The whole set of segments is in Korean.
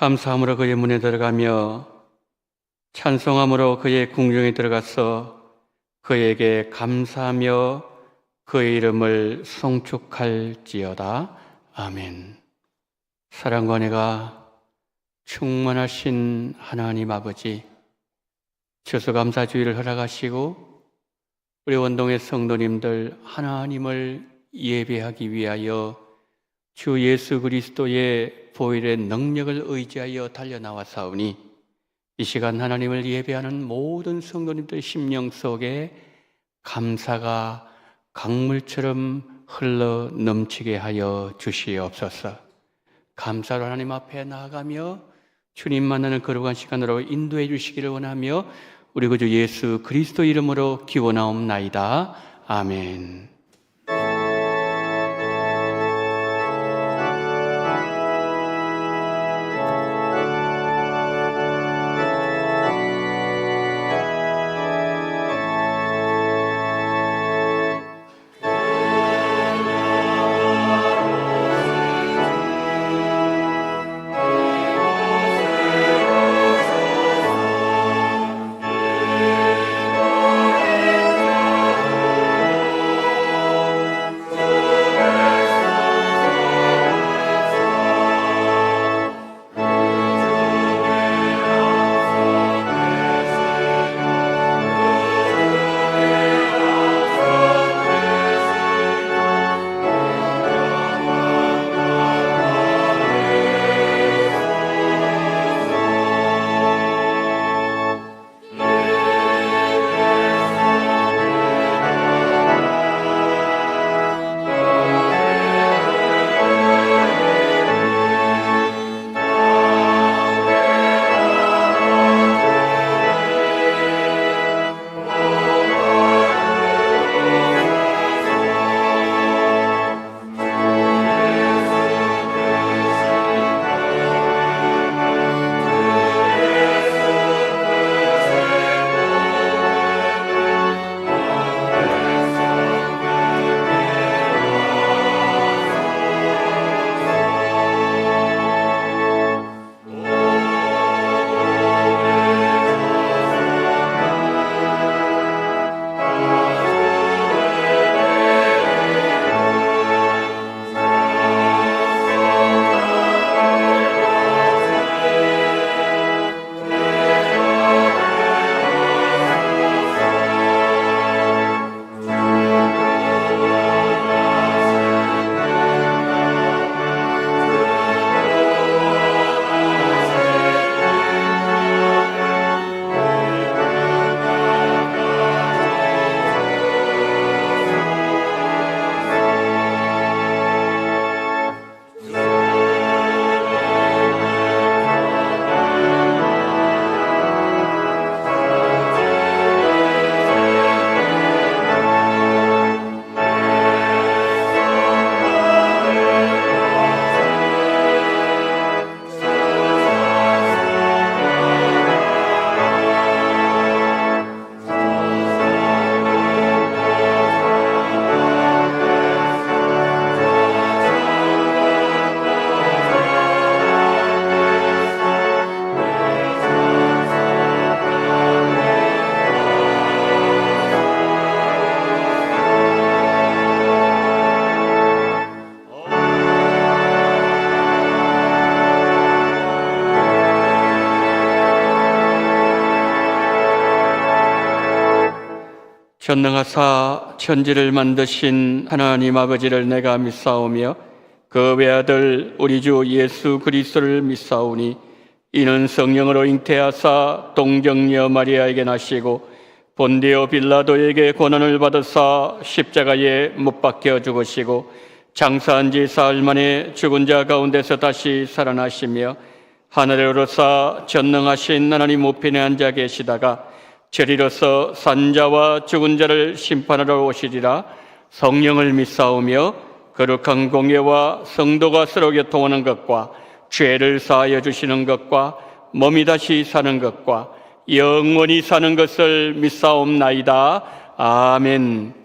감사함으로 그의 문에 들어가며 찬송함으로 그의 궁중에 들어가서 그에게 감사하며 그의 이름을 송축할지어다. 아멘. 사랑과 은혜가 충만하신 하나님 아버지, 추수감사주의를 허락하시고 우리 원동의 성도님들 하나님을 예배하기 위하여 주 예수 그리스도의 보혈의 능력을 의지하여 달려나와사오니 이 시간 하나님을 예배하는 모든 성도님들의 심령 속에 감사가 강물처럼 흘러 넘치게 하여 주시옵소서. 감사로 하나님 앞에 나아가며 주님 만나는 거룩한 시간으로 인도해 주시기를 원하며 우리 구주 예수 그리스도 이름으로 기원하옵나이다. 아멘. 전능하사 천지를 만드신 하나님 아버지를 내가 믿사오며 그 외아들 우리 주 예수 그리스도를 믿사오니 이는 성령으로 잉태하사 동정녀 마리아에게 나시고 본디오 빌라도에게 고난을 받으사 십자가에 못 박혀 죽으시고 장사한 지 사흘 만에 죽은 자 가운데서 다시 살아나시며 하늘에 오르사 전능하신 하나님 우편에 앉아 계시다가 저리로서 산자와 죽은 자를 심판하러 오시리라. 성령을 믿사오며 거룩한 공예와 성도가 서로 교통하는 것과 죄를 사하여 주시는 것과 몸이 다시 사는 것과 영원히 사는 것을 믿사옵나이다. 아멘.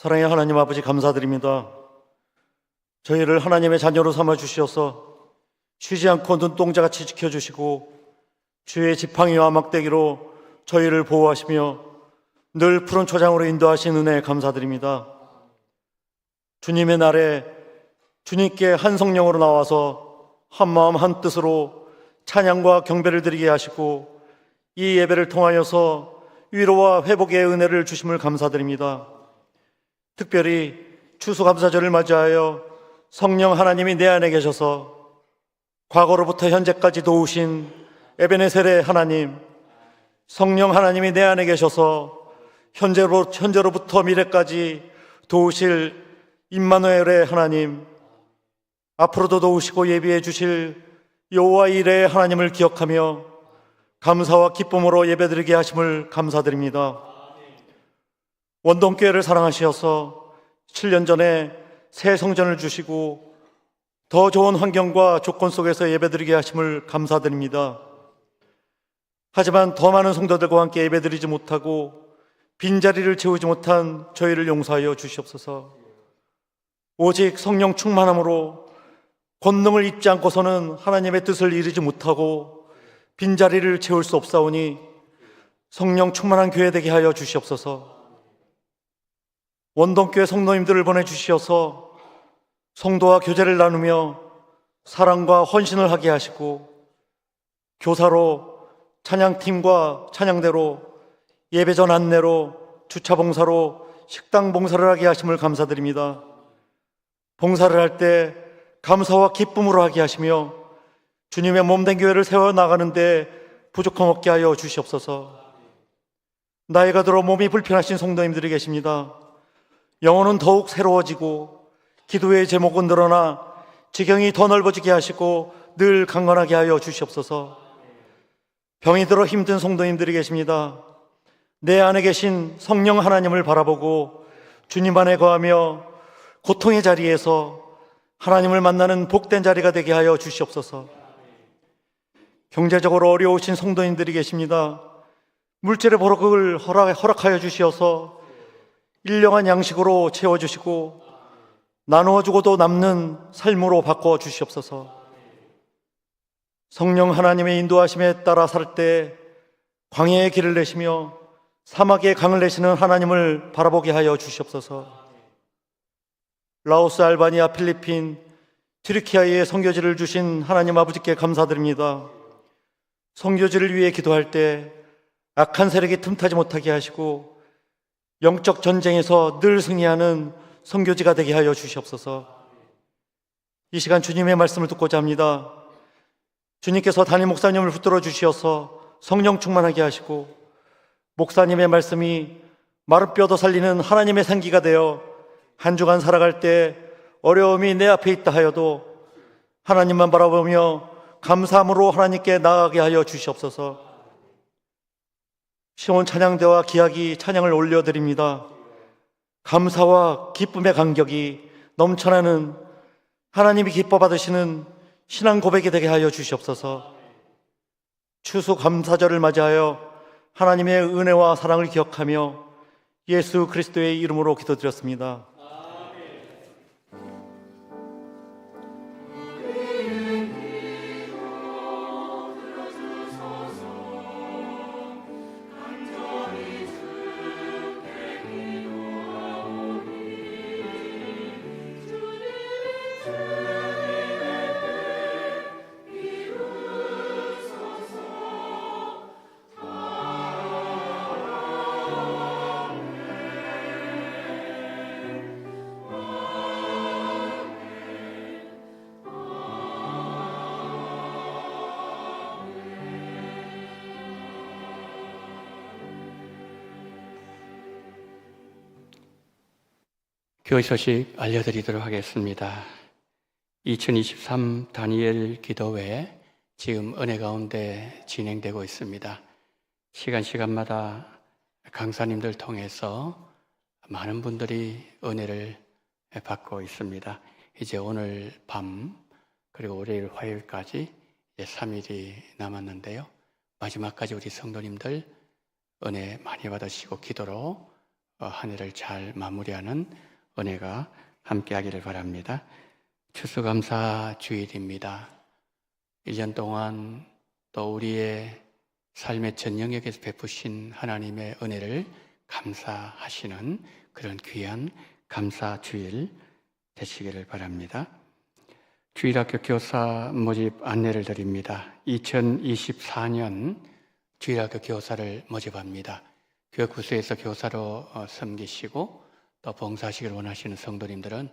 사랑의 하나님 아버지, 감사드립니다. 저희를 하나님의 자녀로 삼아 주시어서 쉬지 않고 눈동자같이 지켜주시고 주의 지팡이와 막대기로 저희를 보호하시며 늘 푸른 초장으로 인도하신 은혜에 감사드립니다. 주님의 날에 주님께 한 성령으로 나와서 한 마음 한 뜻으로 찬양과 경배를 드리게 하시고 이 예배를 통하여서 위로와 회복의 은혜를 주심을 감사드립니다. 특별히 추수감사절을 맞이하여 성령 하나님이 내 안에 계셔서 과거로부터 현재까지 도우신 에베네셀의 하나님, 성령 하나님이 내 안에 계셔서 현재로부터 미래까지 도우실 임마누엘의 하나님, 앞으로도 도우시고 예비해 주실 여호와 이레의 하나님을 기억하며 감사와 기쁨으로 예배드리게 하심을 감사드립니다. 원동교회를 사랑하시어서 7년 전에 새 성전을 주시고 더 좋은 환경과 조건 속에서 예배드리게 하심을 감사드립니다. 하지만 더 많은 성도들과 함께 예배드리지 못하고 빈자리를 채우지 못한 저희를 용서하여 주시옵소서. 오직 성령 충만함으로 권능을 입지 않고서는 하나님의 뜻을 이루지 못하고 빈자리를 채울 수 없사오니 성령 충만한 교회 되게 하여 주시옵소서. 원동교회 성도님들을 보내주시어서 성도와 교제를 나누며 사랑과 헌신을 하게 하시고 교사로, 찬양팀과 찬양대로, 예배전 안내로, 주차봉사로, 식당 봉사를 하게 하심을 감사드립니다. 봉사를 할 때 감사와 기쁨으로 하게 하시며 주님의 몸된 교회를 세워나가는데 부족함 없게 하여 주시옵소서. 나이가 들어 몸이 불편하신 성도님들이 계십니다. 영혼은 더욱 새로워지고 기도의 제목은 늘어나 지경이 더 넓어지게 하시고 늘 강건하게 하여 주시옵소서. 병이 들어 힘든 성도님들이 계십니다. 내 안에 계신 성령 하나님을 바라보고 주님 안에 거하며 고통의 자리에서 하나님을 만나는 복된 자리가 되게 하여 주시옵소서. 경제적으로 어려우신 성도님들이 계십니다. 물질의 보록을 허락하여 주시어서 일용한 양식으로 채워주시고 나누어 주고도 남는 삶으로 바꿔 주시옵소서. 성령 하나님의 인도하심에 따라 살 때 광야의 길을 내시며 사막의 강을 내시는 하나님을 바라보게 하여 주시옵소서. 라오스, 알바니아, 필리핀, 튀르키아에 선교지를 주신 하나님 아버지께 감사드립니다. 선교지를 위해 기도할 때 악한 세력이 틈타지 못하게 하시고 영적 전쟁에서 늘 승리하는 선교지가 되게 하여 주시옵소서. 이 시간 주님의 말씀을 듣고자 합니다. 주님께서 담임 목사님을 붙들어 주시어서 성령 충만하게 하시고 목사님의 말씀이 마른 뼈도 살리는 하나님의 생기가 되어 한 주간 살아갈 때 어려움이 내 앞에 있다 하여도 하나님만 바라보며 감사함으로 하나님께 나아가게 하여 주시옵소서. 시온 찬양대와 기하기 찬양을 올려드립니다. 감사와 기쁨의 간격이 넘쳐나는 하나님이 기뻐 받으시는 신앙 고백이 되게 하여 주시옵소서. 추수감사절을 맞이하여 하나님의 은혜와 사랑을 기억하며 예수 그리스도의 이름으로 기도드렸습니다. 교회 소식 알려드리도록 하겠습니다. 2023 다니엘 기도회 지금 은혜 가운데 진행되고 있습니다. 시간마다 강사님들 통해서 많은 분들이 은혜를 받고 있습니다. 이제 오늘 밤 그리고 월요일 화요일까지 이제 3일이 남았는데요. 마지막까지 우리 성도님들 은혜 많이 받으시고 기도로 한 해를 잘 마무리하는 은혜가 함께하기를 바랍니다. 추수감사 주일입니다. 1년 동안 또 우리의 삶의 전 영역에서 베푸신 하나님의 은혜를 감사하시는 그런 귀한 감사 주일 되시기를 바랍니다. 주일학교 교사 모집 안내를 드립니다. 2024년 주일학교 교사를 모집합니다. 교육부서에서 교사로 섬기시고 또 봉사하시길 원하시는 성도님들은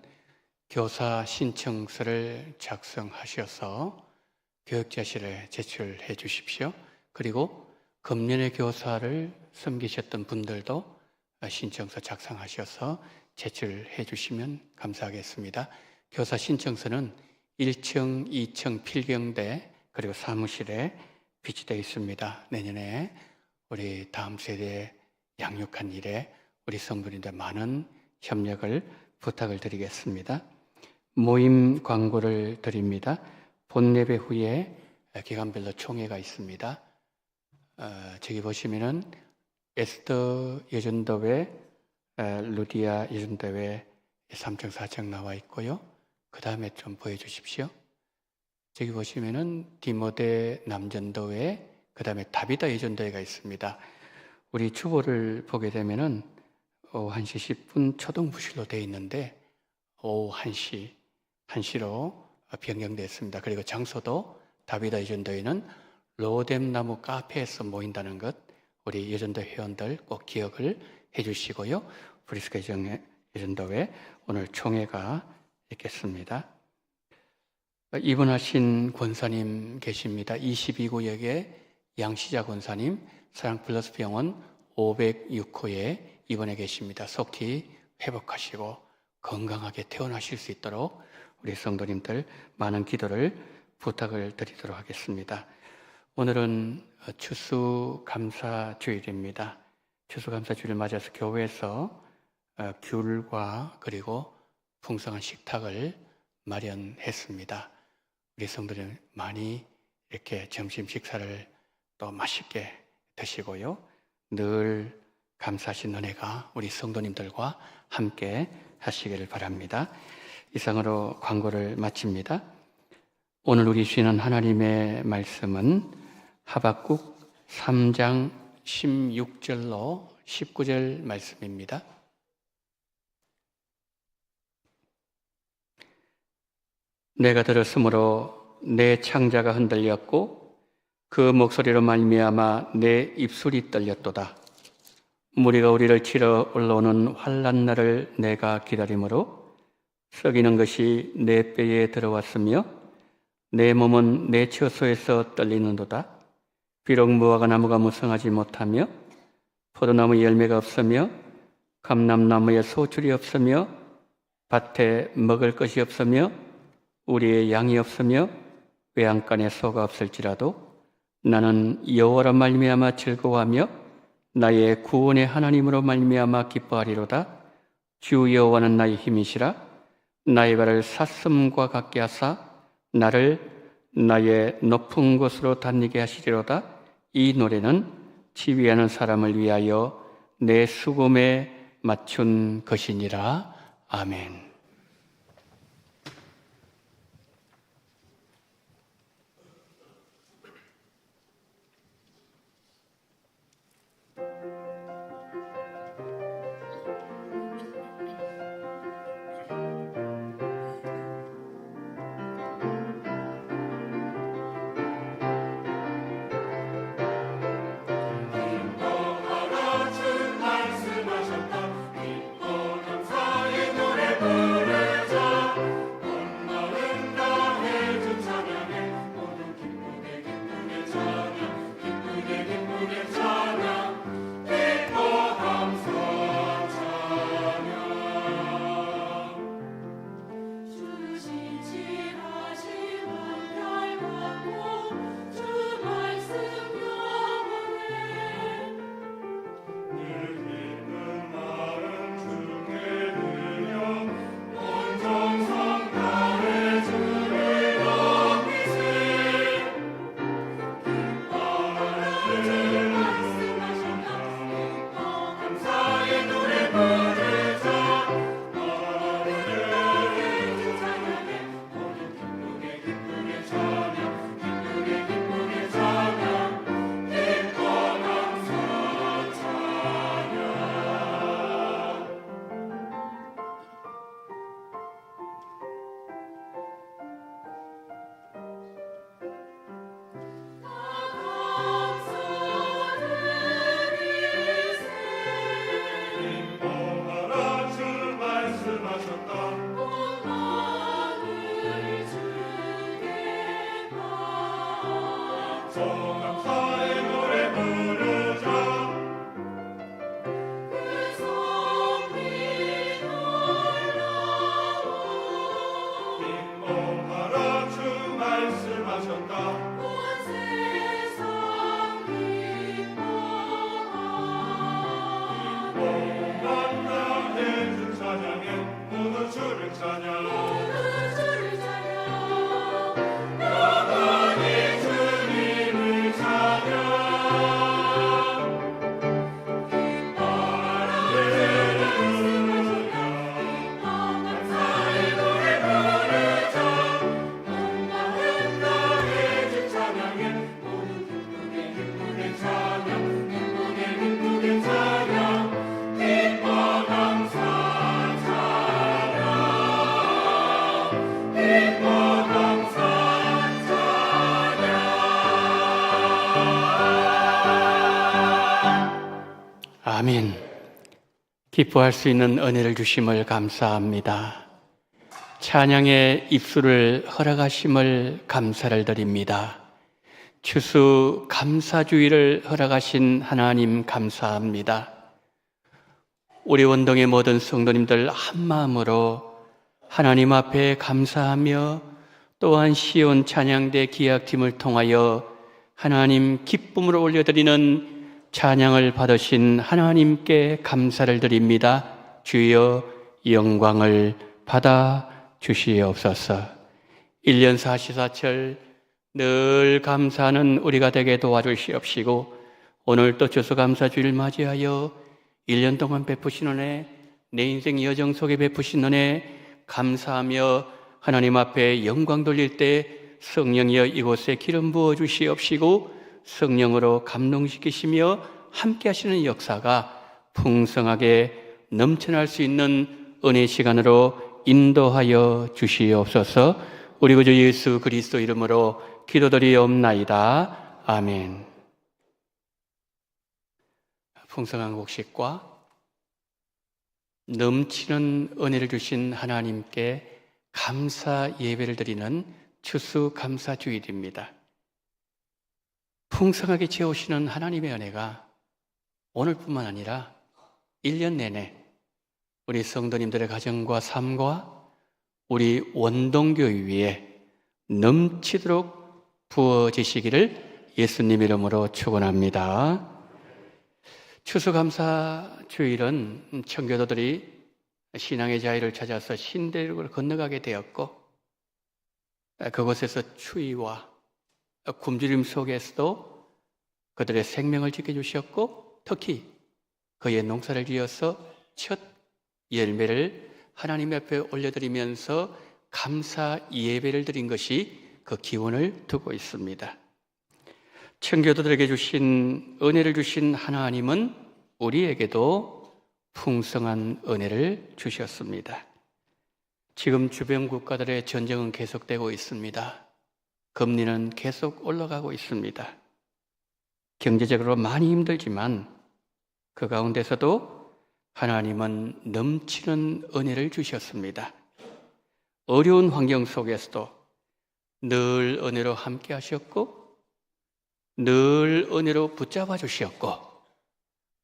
교사 신청서를 작성하셔서 교육자실에 제출해 주십시오. 그리고 금년의 교사를 섬기셨던 분들도 신청서 작성하셔서 제출해 주시면 감사하겠습니다. 교사 신청서는 1층, 2층 필경대 그리고 사무실에 비치되어 있습니다. 내년에 우리 다음 세대에 양육한 일에 우리 성도님들 많은 협력을 부탁을 드리겠습니다. 모임 광고를 드립니다. 본예배 후에 기간별로 총회가 있습니다. 저기 보시면은 에스더 예전도회, 루디아 예전도회 3층, 4층 나와 있고요. 그 다음에 좀 보여주십시오. 저기 보시면은 디모데 남전도회, 그 다음에 다비다 예전도회가 있습니다. 우리 주보를 보게 되면은 오후 1시 10분 초등부실로 되어 있는데 오후 1시로 변경됐습니다. 그리고 장소도 다비다 예전도회는 로뎀나무 카페에서 모인다는 것 우리 예전도 회원들 꼭 기억을 해주시고요. 브리스카 예전도회 오늘 총회가 있겠습니다. 입원하신 권사님 계십니다. 22구역에 양시자 권사님 사랑플러스 병원 506호에 입원해 계십니다. 속히 회복하시고 건강하게 퇴원하실 수 있도록 우리 성도님들 많은 기도를 부탁을 드리도록 하겠습니다. 오늘은 추수감사주일입니다. 추수감사주일을 맞아서 교회에서 귤과 그리고 풍성한 식탁을 마련했습니다. 우리 성도들 많이 이렇게 점심 식사를 또 맛있게 드시고요. 늘 감사하신 은혜가 우리 성도님들과 함께 하시기를 바랍니다. 이상으로 광고를 마칩니다. 오늘 우리 주시는 하나님의 말씀은 하박국 3장 16절로 19절 말씀입니다. 내가 들었으므로 내 창자가 흔들렸고 그 목소리로 말미암아 내 입술이 떨렸도다. 무리가 우리를 치러 올라오는 환난 날을 내가 기다림으로 썩이는 것이 내 뼈에 들어왔으며 내 몸은 내 처소에서 떨리는도다. 비록 무화과 나무가 무성하지 못하며 포도나무 열매가 없으며 감람나무에 소출이 없으며 밭에 먹을 것이 없으며 우리의 양이 없으며 외양간에 소가 없을지라도 나는 여호와로 말미암아 즐거워하며 나의 구원의 하나님으로 말미암아 기뻐하리로다. 주 여호와는 나의 힘이시라. 나의 발을 사슴과 같게 하사 나를 나의 높은 곳으로 다니게 하시리로다. 이 노래는 지휘하는 사람을 위하여 내 수금에 맞춘 것이니라. 아멘. 말씀하셨다. 기뻐 감사의 노래 부르 아멘. 기뻐할 수 있는 은혜를 주심을 감사합니다. 찬양의 입술을 허락하심을 감사를 드립니다. 추수 감사주의를 허락하신 하나님 감사합니다. 우리 원동의 모든 성도님들 한마음으로 하나님 앞에 감사하며 또한 시온 찬양대 기악팀을 통하여 하나님 기쁨으로 올려드리는 찬양을 받으신 하나님께 감사를 드립니다. 주여 영광을 받아 주시옵소서. 1년 사시사철 늘 감사하는 우리가 되게 도와주시옵시고 오늘 또 추수감사주의를 맞이하여 1년 동안 베푸신 은혜, 내 인생 여정 속에 베푸신 은혜 감사하며 하나님 앞에 영광 돌릴 때 성령이여 이곳에 기름 부어 주시옵시고 성령으로 감동시키시며 함께 하시는 역사가 풍성하게 넘쳐날 수 있는 은혜 시간으로 인도하여 주시옵소서. 우리 구주 예수 그리스도 이름으로 기도드리옵나이다. 아멘. 풍성한 곡식과 넘치는 은혜를 주신 하나님께 감사 예배를 드리는 추수감사주일입니다. 풍성하게 채우시는 하나님의 은혜가 오늘뿐만 아니라 1년 내내 우리 성도님들의 가정과 삶과 우리 원동교회 위에 넘치도록 부어지시기를 예수님 이름으로 축원합니다. 추수감사주일은 청교도들이 신앙의 자유를 찾아서 신대륙을 건너가게 되었고 그곳에서 추위와 굶주림 속에서도 그들의 생명을 지켜주셨고 특히 그의 농사를 지어서 첫 열매를 하나님 앞에 올려드리면서 감사 예배를 드린 것이 그 기원을 두고 있습니다. 청교도들에게 주신 은혜를 주신 하나님은 우리에게도 풍성한 은혜를 주셨습니다. 지금 주변 국가들의 전쟁은 계속되고 있습니다. 금리는 계속 올라가고 있습니다. 경제적으로 많이 힘들지만 그 가운데서도 하나님은 넘치는 은혜를 주셨습니다. 어려운 환경 속에서도 늘 은혜로 함께 하셨고 늘 은혜로 붙잡아 주셨고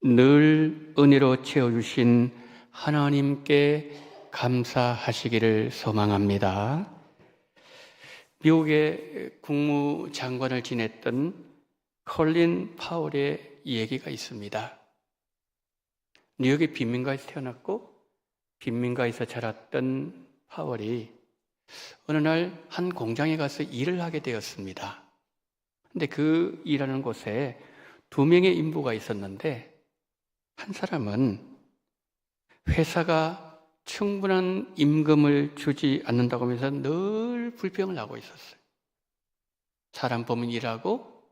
늘 은혜로 채워주신 하나님께 감사하시기를 소망합니다. 미국의 국무장관을 지냈던 컬린 파월의 얘기가 있습니다. 뉴욕의 빈민가에서 태어났고 빈민가에서 자랐던 파월이 어느 날 한 공장에 가서 일을 하게 되었습니다. 근데 그 일하는 곳에 2명의 인부가 있었는데 한 사람은 회사가 충분한 임금을 주지 않는다고 하면서 늘 불평을 하고 있었어요. 사람 보면 일하고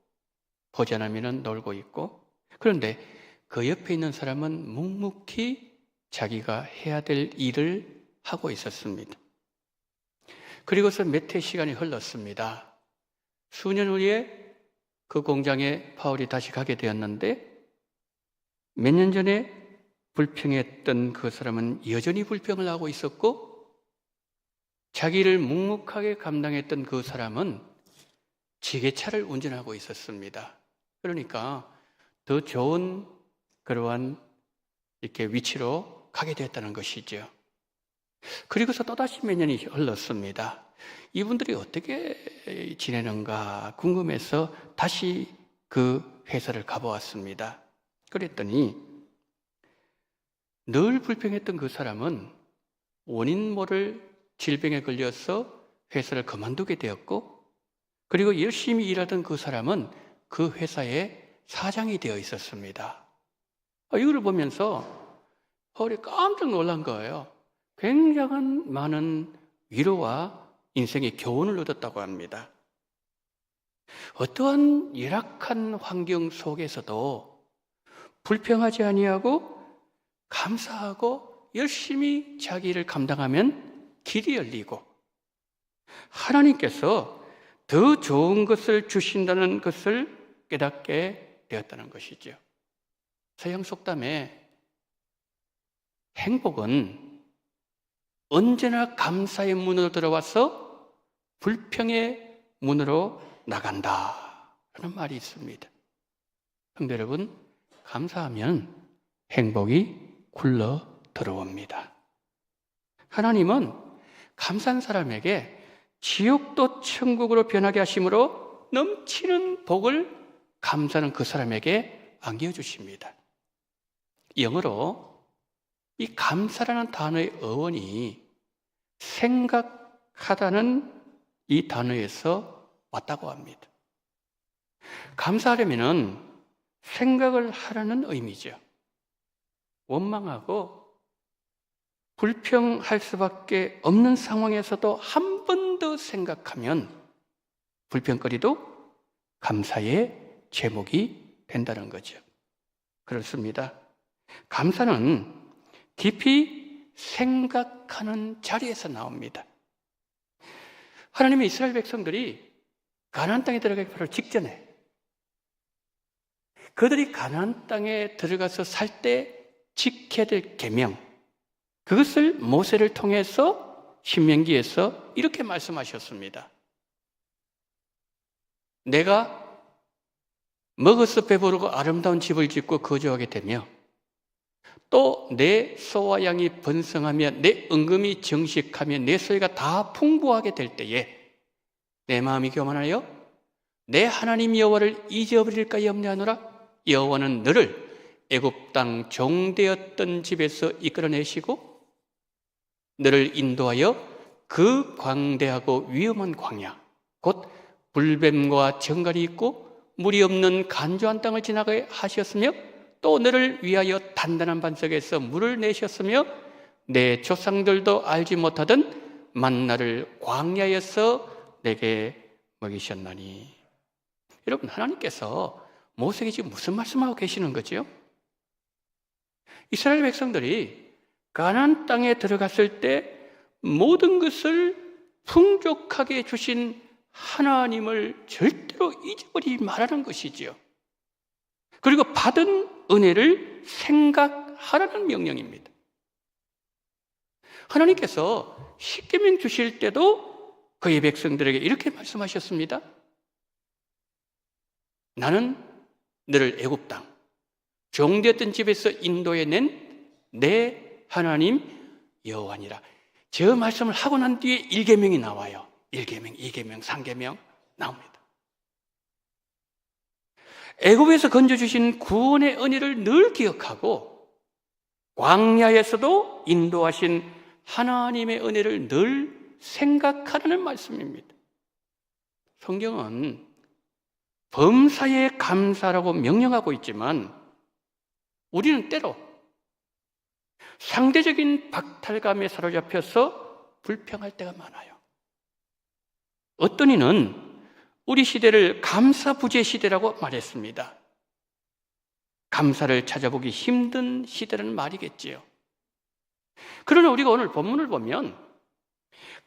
보지 않으면 놀고 있고 그런데 그 옆에 있는 사람은 묵묵히 자기가 해야 될 일을 하고 있었습니다. 그리고서 몇 해 시간이 흘렀습니다. 수년 후에 그 공장에 파울이 다시 가게 되었는데 몇 년 전에 불평했던 그 사람은 여전히 불평을 하고 있었고 자기를 묵묵하게 감당했던 그 사람은 지게차를 운전하고 있었습니다. 그러니까 더 좋은 그러한 이렇게 위치로 가게 됐다는 것이죠. 그리고서 또다시 몇 년이 흘렀습니다. 이분들이 어떻게 지내는가 궁금해서 다시 그 회사를 가보았습니다. 그랬더니 늘 불평했던 그 사람은 원인 모를 질병에 걸려서 회사를 그만두게 되었고 그리고 열심히 일하던 그 사람은 그 회사의 사장이 되어 있었습니다. 이걸 보면서 파울이 깜짝 놀란 거예요. 굉장한 많은 위로와 인생의 교훈을 얻었다고 합니다. 어떠한 열악한 환경 속에서도 불평하지 아니하고 감사하고 열심히 자기 일을 감당하면 길이 열리고 하나님께서 더 좋은 것을 주신다는 것을 깨닫게 되었다는 것이죠. 서양 속담에 행복은 언제나 감사의 문으로 들어와서 불평의 문으로 나간다 하는 말이 있습니다. 성도 여러분, 감사하면 행복이 굴러 들어옵니다. 하나님은 감사한 사람에게 지옥도 천국으로 변하게 하심으로 넘치는 복을 감사하는 그 사람에게 안겨주십니다. 영어로 이 감사라는 단어의 어원이 생각하다는 이 단어에서 왔다고 합니다. 감사하려면 생각을 하라는 의미죠. 원망하고 불평할 수밖에 없는 상황에서도 한 번 더 생각하면 불평거리도 감사의 제목이 된다는 거죠. 그렇습니다. 감사는 깊이 생각하는 자리에서 나옵니다. 하나님의 이스라엘 백성들이 가나안 땅에 들어가기 바로 직전에 그들이 가나안 땅에 들어가서 살 때 지켜야 될 계명, 그것을 모세를 통해서 신명기에서 이렇게 말씀하셨습니다. 내가 먹어서 배부르고 아름다운 집을 짓고 거주하게 되며 또 내 소와 양이 번성하며 내 은금이 정식하며 내 소유가 다 풍부하게 될 때에 내 마음이 교만하여 내 하나님 여호와를 잊어버릴까 염려하노라. 여호와는 너를 애굽 땅 종되었던 집에서 이끌어내시고 너를 인도하여 그 광대하고 위험한 광야, 곧 불뱀과 정갈이 있고 물이 없는 간조한 땅을 지나가게 하셨으며 또 너를 위하여 단단한 반석에서 물을 내셨으며 내 조상들도 알지 못하던 만나를 광야에서 내게 먹이셨나니. 여러분, 하나님께서 모세에게 지금 무슨 말씀하고 계시는 거죠? 이스라엘 백성들이 가나안 땅에 들어갔을 때 모든 것을 풍족하게 주신 하나님을 절대로 잊어버리지 말라는 것이지요. 그리고 받은 은혜를 생각하라는 명령입니다. 하나님께서 십계명 주실 때도 그의 백성들에게 이렇게 말씀하셨습니다. 나는 너를 애굽 땅 종되었던 집에서 인도해 낸 내 하나님 여호와니라. 저 말씀을 하고 난 뒤에 1계명이 나와요. 1계명, 2계명, 3계명 나옵니다. 애굽에서 건져주신 구원의 은혜를 늘 기억하고 광야에서도 인도하신 하나님의 은혜를 늘 생각하라는 말씀입니다. 성경은 범사에 감사라고 명령하고 있지만 우리는 때로 상대적인 박탈감에 사로잡혀서 불평할 때가 많아요. 어떤 이는 우리 시대를 감사부재 시대라고 말했습니다. 감사를 찾아보기 힘든 시대라는 말이겠지요. 그러나 우리가 오늘 본문을 보면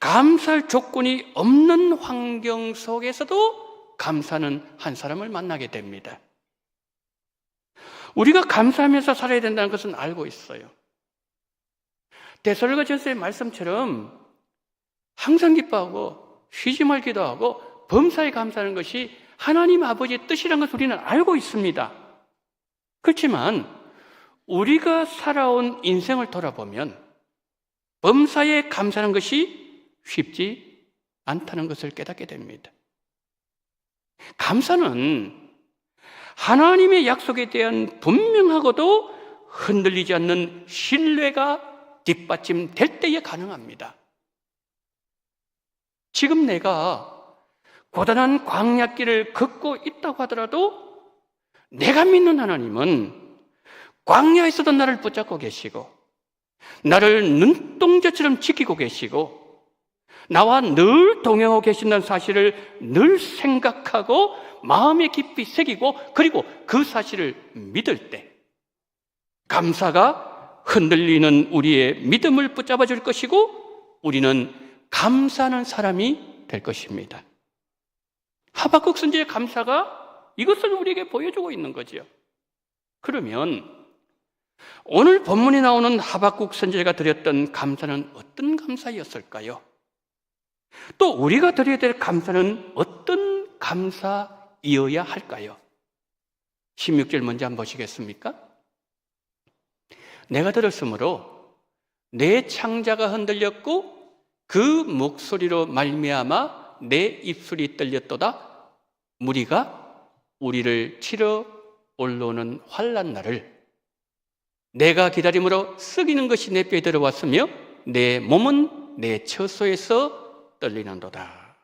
감사할 조건이 없는 환경 속에서도 감사하는 한 사람을 만나게 됩니다. 우리가 감사하면서 살아야 된다는 것은 알고 있어요. 데살로니가전서의 말씀처럼 항상 기뻐하고 쉬지 말기도 하고 범사에 감사하는 것이 하나님 아버지의 뜻이라는 것을 우리는 알고 있습니다. 그렇지만 우리가 살아온 인생을 돌아보면 범사에 감사하는 것이 쉽지 않다는 것을 깨닫게 됩니다. 감사는 하나님의 약속에 대한 분명하고도 흔들리지 않는 신뢰가 뒷받침될 때에 가능합니다. 지금 내가 고단한 광야길을 걷고 있다고 하더라도 내가 믿는 하나님은 광야에서도 나를 붙잡고 계시고 나를 눈동자처럼 지키고 계시고 나와 늘 동행하고 계신다는 사실을 늘 생각하고 마음에 깊이 새기고 그리고 그 사실을 믿을 때 감사가 흔들리는 우리의 믿음을 붙잡아 줄 것이고 우리는 감사하는 사람이 될 것입니다. 하박국 선지의 감사가 이것을 우리에게 보여주고 있는 거죠. 그러면 오늘 본문에 나오는 하박국 선지자가 드렸던 감사는 어떤 감사였을까요? 또 우리가 드려야 될 감사는 어떤 감사이어야 할까요? 16절 먼저 한번 보시겠습니까? 내가 들었으므로 내 창자가 흔들렸고 그 목소리로 말미암아 내 입술이 떨렸도다. 무리가 우리를 치러 올라오는 환난 날을 내가 기다림으로 썩이는 것이 내 뼈에 들어왔으며 내 몸은 내 처소에서 떨리는도다.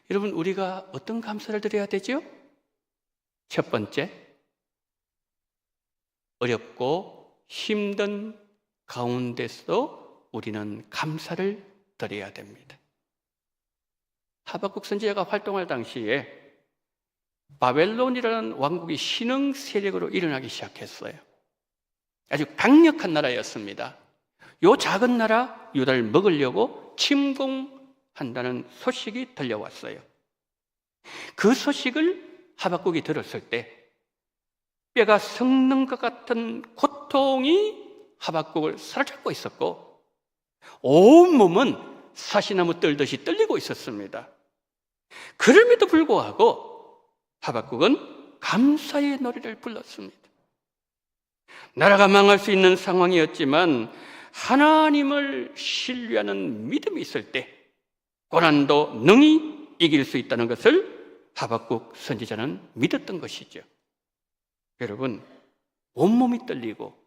여러분, 우리가 어떤 감사를 드려야 되죠? 첫 번째, 어렵고 힘든 가운데서도 우리는 감사를 드려야 됩니다. 하박국 선지자가 활동할 당시에 바벨론이라는 왕국이 신흥 세력으로 일어나기 시작했어요. 아주 강력한 나라였습니다. 이 작은 나라 유다를 먹으려고 침공한다는 소식이 들려왔어요. 그 소식을 하박국이 들었을 때 뼈가 썩는 것 같은 고통이 하박국을 사로잡고 있었고 온몸은 사시나무 떨듯이 떨리고 있었습니다. 그럼에도 불구하고 하박국은 감사의 노래를 불렀습니다. 나라가 망할 수 있는 상황이었지만 하나님을 신뢰하는 믿음이 있을 때 고난도 능히 이길 수 있다는 것을 하박국 선지자는 믿었던 것이죠. 여러분, 온몸이 떨리고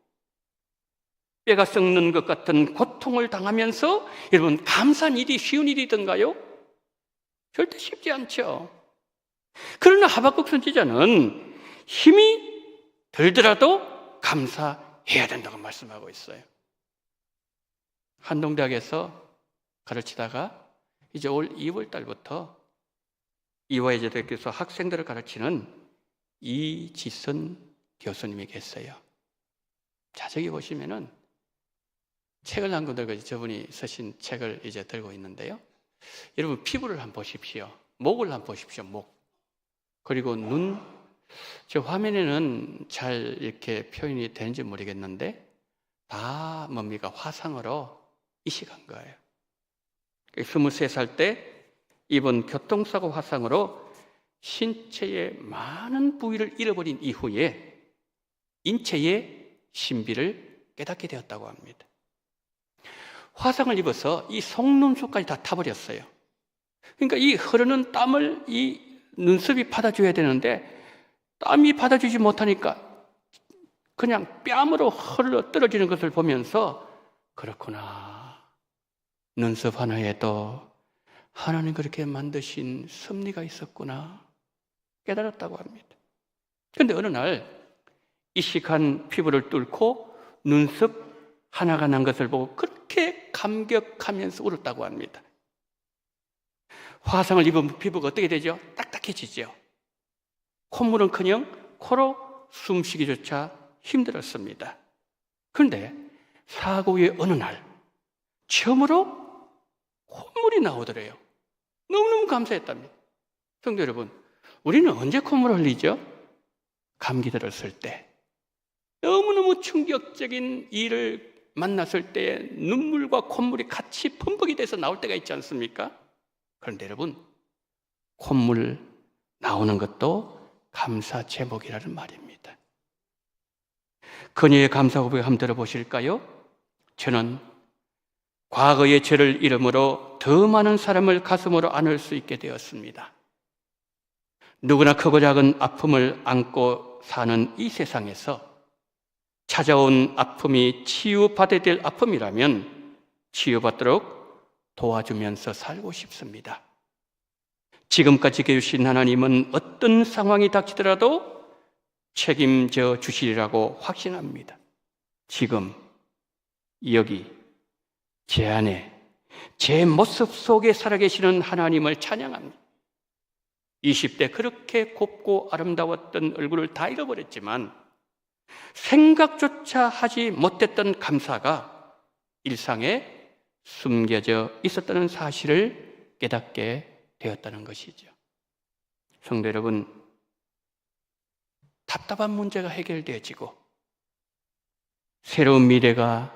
뼈가 썩는 것 같은 고통을 당하면서 여러분, 감사한 일이 쉬운 일이던가요? 절대 쉽지 않죠. 그러나 하박국 선지자는 힘이 들더라도 감사해야 된다고 말씀하고 있어요. 한동대학에서 가르치다가 이제 올 2월 달부터 이화여자대학교에서 학생들을 가르치는 이지선 교수님이 계세요. 자, 저기 보시면은 책을 한 권 들고 저분이 쓰신 책을 이제 들고 있는데요. 여러분, 피부를 한번 보십시오. 목을 한번 보십시오. 목. 그리고 눈. 저 화면에는 잘 이렇게 표현이 되는지 모르겠는데 다 뭡니까? 화상으로 이식한 거예요. 23살 때 입은 교통사고 화상으로 신체의 많은 부위를 잃어버린 이후에 인체의 신비를 깨닫게 되었다고 합니다. 화상을 입어서 이 속눈썹까지 다 타버렸어요. 그러니까 이 흐르는 땀을 이 눈썹이 받아줘야 되는데 땀이 받아주지 못하니까 그냥 뺨으로 흘러 떨어지는 것을 보면서 그렇구나, 눈썹 하나에도 하나님 그렇게 만드신 섭리가 있었구나 깨달았다고 합니다. 그런데 어느 날 이식한 피부를 뚫고 눈썹 하나가 난 것을 보고 그렇게 감격하면서 울었다고 합니다. 화상을 입은 피부가 어떻게 되죠? 딱딱해지죠. 콧물은커녕 코로 숨쉬기조차 힘들었습니다. 그런데 사고 후에 어느 날 처음으로 콧물이 나오더래요. 너무너무 감사했답니다. 성도 여러분, 우리는 언제 콧물 흘리죠? 감기 들었을 때, 너무너무 충격적인 일을 만났을 때 눈물과 콧물이 같이 범벅이 돼서 나올 때가 있지 않습니까? 그런데 여러분, 콧물 나오는 것도 감사 제목이라는 말입니다. 그녀의 감사 고백 한번 들어보실까요? 저는 과거의 죄를 잃음으로 더 많은 사람을 가슴으로 안을 수 있게 되었습니다. 누구나 크고 작은 아픔을 안고 사는 이 세상에서 찾아온 아픔이 치유받아야 될 아픔이라면 치유받도록 도와주면서 살고 싶습니다. 지금까지 계신 하나님은 어떤 상황이 닥치더라도 책임져 주시리라고 확신합니다. 지금 여기 제 안에 제 모습 속에 살아계시는 하나님을 찬양합니다. 20대 그렇게 곱고 아름다웠던 얼굴을 다 잃어버렸지만 생각조차 하지 못했던 감사가 일상에 숨겨져 있었다는 사실을 깨닫게 되었다는 것이죠. 성도 여러분, 답답한 문제가 해결되어지고 새로운 미래가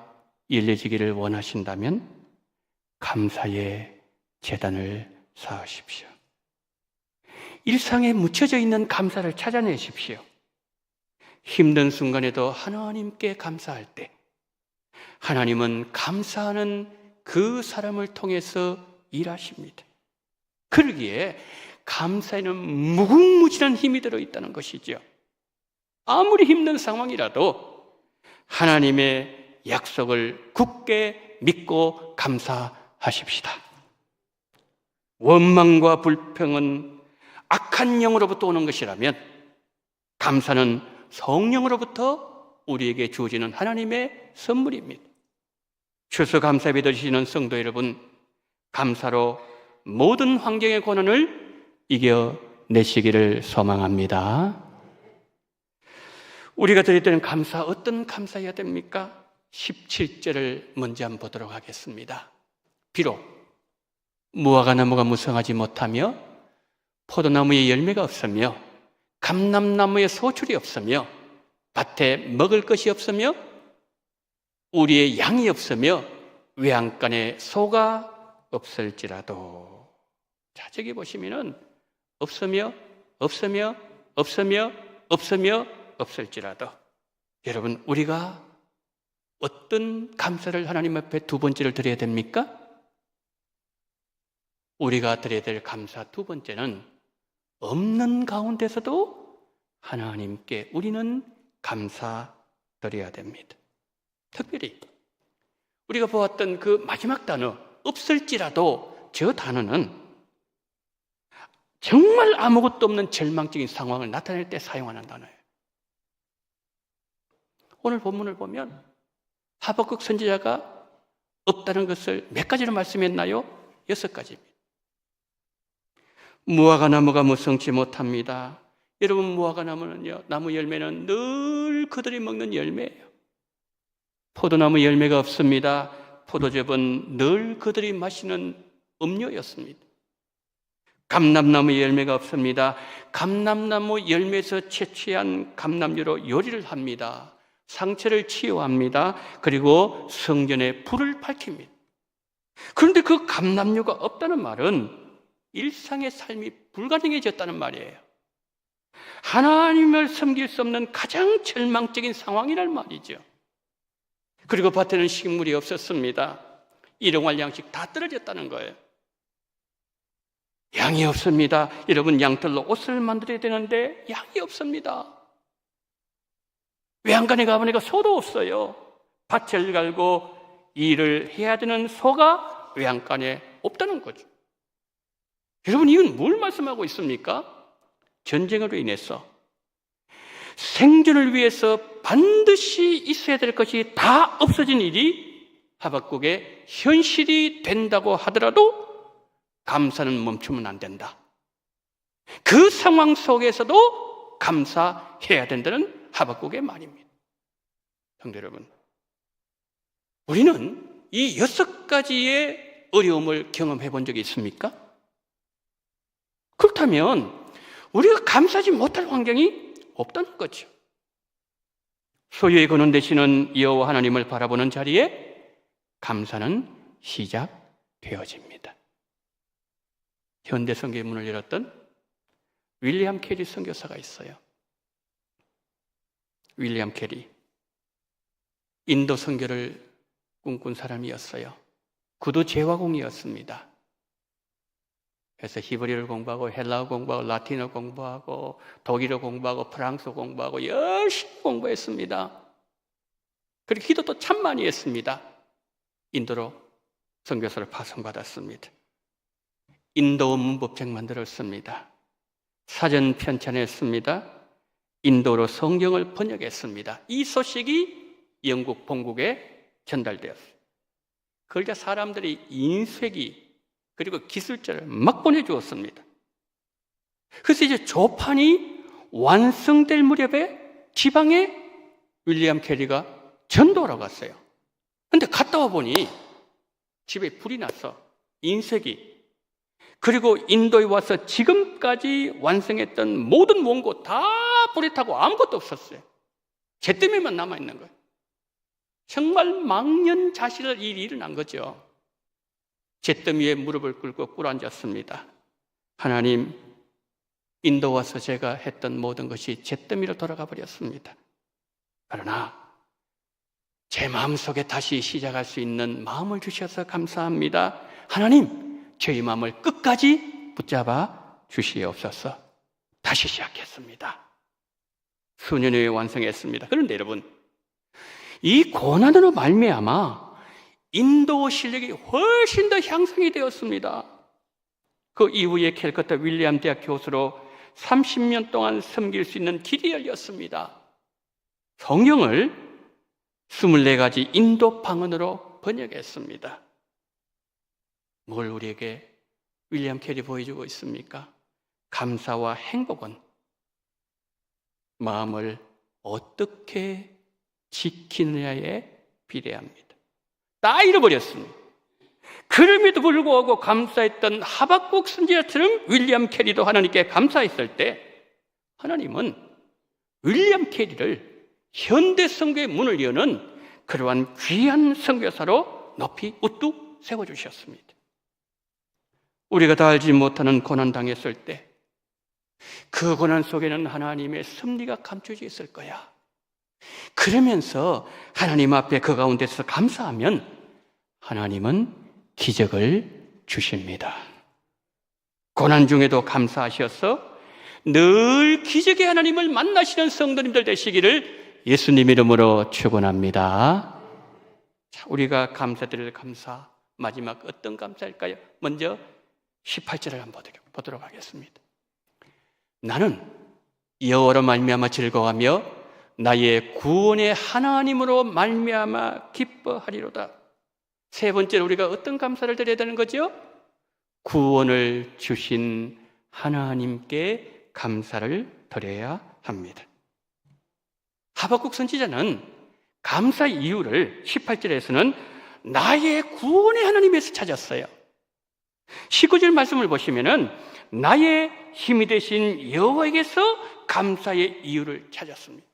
열려지기를 원하신다면 감사의 제단을 쌓으십시오. 일상에 묻혀져 있는 감사를 찾아내십시오. 힘든 순간에도 하나님께 감사할 때 하나님은 감사하는 그 사람을 통해서 일하십니다. 그러기에 감사에는 무궁무진한 힘이 들어있다는 것이죠. 아무리 힘든 상황이라도 하나님의 약속을 굳게 믿고 감사하십시다. 원망과 불평은 악한 영으로부터 오는 것이라면 감사는 성령으로부터 우리에게 주어지는 하나님의 선물입니다. 추수감사 예배 드리시는 성도 여러분, 감사로 모든 환경의 고난을 이겨내시기를 소망합니다. 우리가 드릴 때는 감사, 어떤 감사해야 됩니까? 17절을 먼저 한번 보도록 하겠습니다. 비록 무화과나무가 무성하지 못하며 포도나무에 열매가 없으며 감람나무에 소출이 없으며 밭에 먹을 것이 없으며 우리의 양이 없으며 외양간에 소가 없을지라도. 자, 저기 보시면은 없으며 없을지라도. 여러분, 우리가 어떤 감사를 하나님 앞에 두 번째를 드려야 됩니까? 우리가 드려야 될 감사 두 번째는 없는 가운데서도 하나님께 우리는 감사 드려야 됩니다. 특별히 우리가 보았던 그 마지막 단어 없을지라도, 저 단어는 정말 아무것도 없는 절망적인 상황을 나타낼 때 사용하는 단어예요. 오늘 본문을 보면 하박국 선지자가 없다는 것을 몇 가지로 말씀했나요? 6가지입니다. 무화과나무가 무성치 못합니다. 여러분, 무화과나무는요, 나무 열매는 늘 그들이 먹는 열매예요. 포도나무 열매가 없습니다. 포도즙은 늘 그들이 마시는 음료였습니다. 감람나무 열매가 없습니다. 감람나무 열매에서 채취한 감람유로 요리를 합니다. 상처를 치유합니다. 그리고 성전에 불을 밝힙니다. 그런데 그 감람유가 없다는 말은 일상의 삶이 불가능해졌다는 말이에요. 하나님을 섬길 수 없는 가장 절망적인 상황이란 말이죠. 그리고 밭에는 식물이 없었습니다. 일용할 양식 다 떨어졌다는 거예요. 양이 없습니다. 여러분, 양털로 옷을 만들어야 되는데 양이 없습니다. 외양간에 가보니까 소도 없어요. 밭을 갈고 일을 해야 되는 소가 외양간에 없다는 거죠. 여러분, 이건 뭘 말씀하고 있습니까? 전쟁으로 인해서 생존을 위해서 반드시 있어야 될 것이 다 없어진 일이 하박국의 현실이 된다고 하더라도 감사는 멈추면 안 된다. 그 상황 속에서도 감사해야 된다는 하박국의 말입니다. 성도 여러분, 우리는 이 6가지의 어려움을 경험해 본 적이 있습니까? 그렇다면 우리가 감사하지 못할 환경이 없다는 거죠. 소유의 근원 되시는 여호와 하나님을 바라보는 자리에 감사는 시작되어집니다. 현대 선교의 문을 열었던 윌리엄 캐리 선교사가 있어요. 윌리엄 캐리, 인도 선교를 꿈꾼 사람이었어요. 그도 제화공이었습니다. 그래서 히브리어를 공부하고 헬라어 공부하고 라틴어 공부하고 독일어 공부하고 프랑스어 공부하고 열심히 공부했습니다. 그리고 기도도 참 많이 했습니다. 인도로 선교사를 파송받았습니다. 인도 문법책 만들었습니다. 사전 편찬했습니다. 인도로 성경을 번역했습니다. 이 소식이 영국 본국에 전달되었어요. 그러자 사람들이 인쇄기 그리고 기술자를 막 보내주었습니다. 그래서 이제 조판이 완성될 무렵에 지방에 윌리엄 캐리가 전도하러 갔어요. 그런데 갔다 와 보니 집에 불이 나서 인쇄기 그리고 인도에 와서 지금까지 완성했던 모든 원고 다 불에 타고 아무것도 없었어요. 제 때문에만 남아있는 거예요. 정말 망연자실할 일이 일어난 거죠. 잿더미에 무릎을 꿇고 꿇어앉았습니다. 하나님, 인도 와서 제가 했던 모든 것이 잿더미로 돌아가 버렸습니다. 그러나 제 마음속에 다시 시작할 수 있는 마음을 주셔서 감사합니다. 하나님, 저희 마음을 끝까지 붙잡아 주시옵소서. 다시 시작했습니다. 수년 후에 완성했습니다. 그런데 여러분, 이 고난으로 말미암아 인도 실력이 훨씬 더 향상이 되었습니다. 그 이후에 캘커타 윌리엄 대학 교수로 30년 동안 섬길 수 있는 길이 열렸습니다. 성경을 24가지 인도 방언으로 번역했습니다. 뭘 우리에게 윌리엄 캐리 보여주고 있습니까? 감사와 행복은 마음을 어떻게 지키느냐에 비례합니다. 다 잃어버렸습니다. 그럼에도 불구하고 감사했던 하박국 선지자처럼 윌리엄 캐리도 하나님께 감사했을 때 하나님은 윌리엄 캐리를 현대 선교의 문을 여는 그러한 귀한 선교사로 높이 우뚝 세워주셨습니다. 우리가 다 알지 못하는 고난 당했을 때 그 고난 속에는 하나님의 섭리가 감춰져 있을 거야. 그러면서 하나님 앞에 그 가운데서 감사하면 하나님은 기적을 주십니다. 고난 중에도 감사하셔서 늘 기적의 하나님을 만나시는 성도님들 되시기를 예수님 이름으로 축원합니다. 자, 우리가 감사드릴 감사, 마지막 어떤 감사일까요? 먼저 18절을 한번 보도록 하겠습니다. 나는 여호와로 말미암아 즐거워하며 나의 구원의 하나님으로 말미암아 기뻐하리로다. 세 번째로 우리가 어떤 감사를 드려야 되는 거죠? 구원을 주신 하나님께 감사를 드려야 합니다. 하박국 선지자는 감사 이유를 18절에서는 나의 구원의 하나님에서 찾았어요. 19절 말씀을 보시면은 나의 힘이 되신 여호와에게서 감사의 이유를 찾았습니다.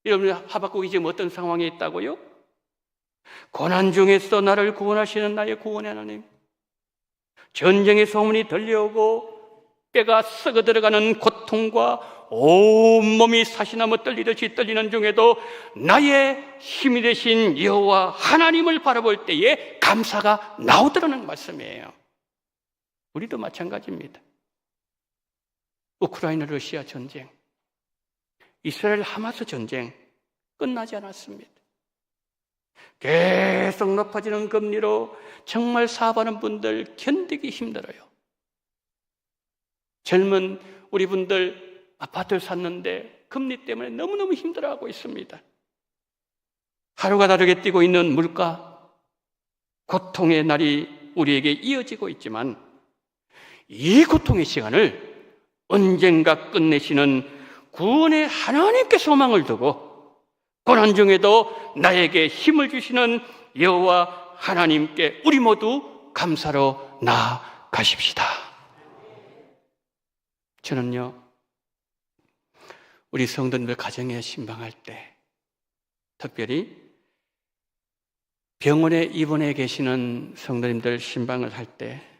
여러분, 하박국이 지금 어떤 상황에 있다고요? 고난 중에서 나를 구원하시는 나의 구원의 하나님, 전쟁의 소문이 들려오고 뼈가 썩어 들어가는 고통과 온몸이 사시나무 떨리듯이 떨리는 중에도 나의 힘이 되신 여호와 하나님을 바라볼 때에 감사가 나오더라는 말씀이에요. 우리도 마찬가지입니다. 우크라이나 러시아 전쟁, 이스라엘 하마스 전쟁 끝나지 않았습니다. 계속 높아지는 금리로 정말 사업하는 분들 견디기 힘들어요. 젊은 우리 분들 아파트를 샀는데 금리 때문에 너무너무 힘들어하고 있습니다. 하루가 다르게 뛰고 있는 물가, 고통의 날이 우리에게 이어지고 있지만 이 고통의 시간을 언젠가 끝내시는 구원의 하나님께 소망을 두고 고난 중에도 나에게 힘을 주시는 여호와 하나님께 우리 모두 감사로 나아가십시다. 저는요, 우리 성도님들 가정에 신방할 때, 특별히 병원에 입원해 계시는 성도님들 신방을 할 때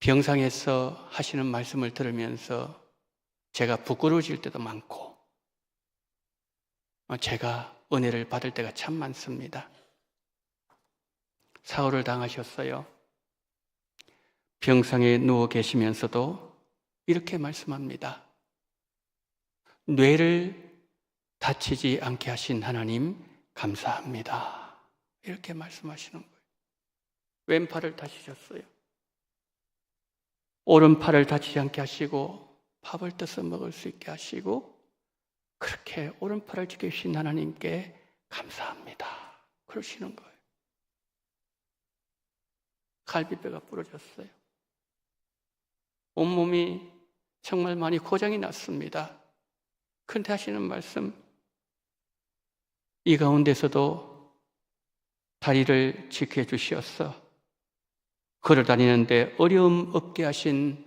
병상에서 하시는 말씀을 들으면서 제가 부끄러워질 때도 많고 제가 은혜를 받을 때가 참 많습니다. 사고를 당하셨어요. 병상에 누워 계시면서도 이렇게 말씀합니다. 뇌를 다치지 않게 하신 하나님 감사합니다. 이렇게 말씀하시는 거예요. 왼팔을 다치셨어요. 오른팔을 다치지 않게 하시고 밥을 떠서 먹을 수 있게 하시고 그렇게 오른팔을 지켜주신 하나님께 감사합니다. 그러시는 거예요. 갈비뼈가 부러졌어요. 온몸이 정말 많이 고장이 났습니다. 그런데 하시는 말씀, 이 가운데서도 다리를 지켜주시었어. 걸어다니는데 어려움 없게 하신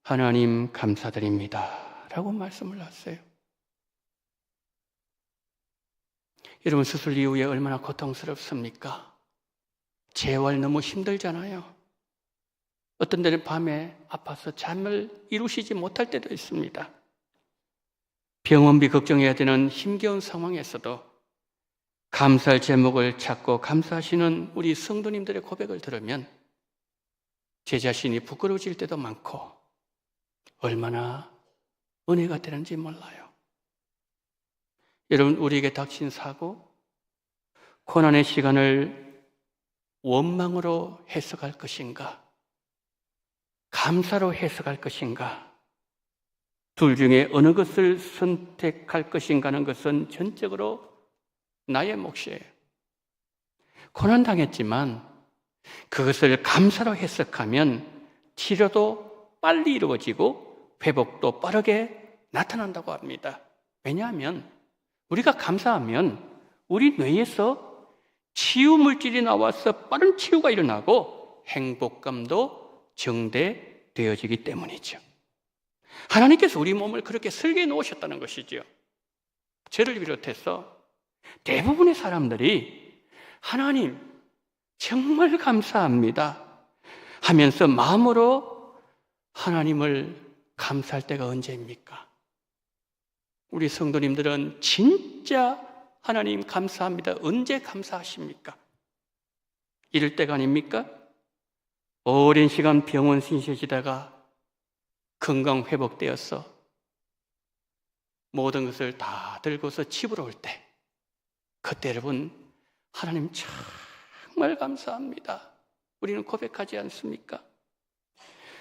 하나님 감사드립니다 라고 말씀을 하세요. 여러분, 수술 이후에 얼마나 고통스럽습니까? 재활 너무 힘들잖아요. 어떤 때는 밤에 아파서 잠을 이루시지 못할 때도 있습니다. 병원비 걱정해야 되는 힘겨운 상황에서도 감사할 제목을 찾고 감사하시는 우리 성도님들의 고백을 들으면 제 자신이 부끄러워질 때도 많고 얼마나 은혜가 되는지 몰라요. 여러분, 우리에게 닥친 사고, 고난의 시간을 원망으로 해석할 것인가, 감사로 해석할 것인가, 둘 중에 어느 것을 선택할 것인가 하는 것은 전적으로 나의 몫이에요. 고난당했지만 그것을 감사로 해석하면 치료도 빨리 이루어지고 회복도 빠르게 나타난다고 합니다. 왜냐하면 우리가 감사하면 우리 뇌에서 치유 물질이 나와서 빠른 치유가 일어나고 행복감도 증대되어지기 때문이죠. 하나님께서 우리 몸을 그렇게 설계해 놓으셨다는 것이죠. 저를 비롯해서 대부분의 사람들이 하나님 정말 감사합니다 하면서 마음으로 하나님을 감사할 때가 언제입니까? 우리 성도님들은 진짜 하나님 감사합니다 언제 감사하십니까? 이럴 때가 아닙니까? 오랜 시간 병원 신세지다가 건강 회복되어서 모든 것을 다 들고서 집으로 올 때, 그때 여러분 하나님 정말 감사합니다 우리는 고백하지 않습니까?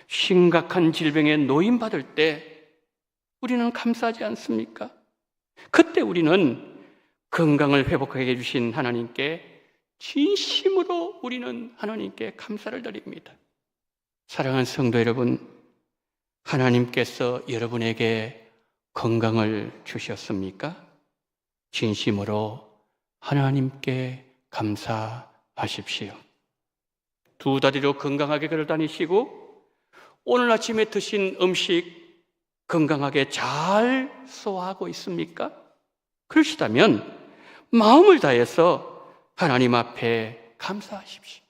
심각한 질병에 노인받을 때 우리는 감사하지 않습니까? 그때 우리는 건강을 회복하게 해주신 하나님께 진심으로 우리는 하나님께 감사를 드립니다. 사랑하는 성도 여러분, 하나님께서 여러분에게 건강을 주셨습니까? 진심으로 하나님께 감사하십시오. 두 다리로 건강하게 걸어 다니시고 오늘 아침에 드신 음식 건강하게 잘 소화하고 있습니까? 그러시다면 마음을 다해서 하나님 앞에 감사하십시오.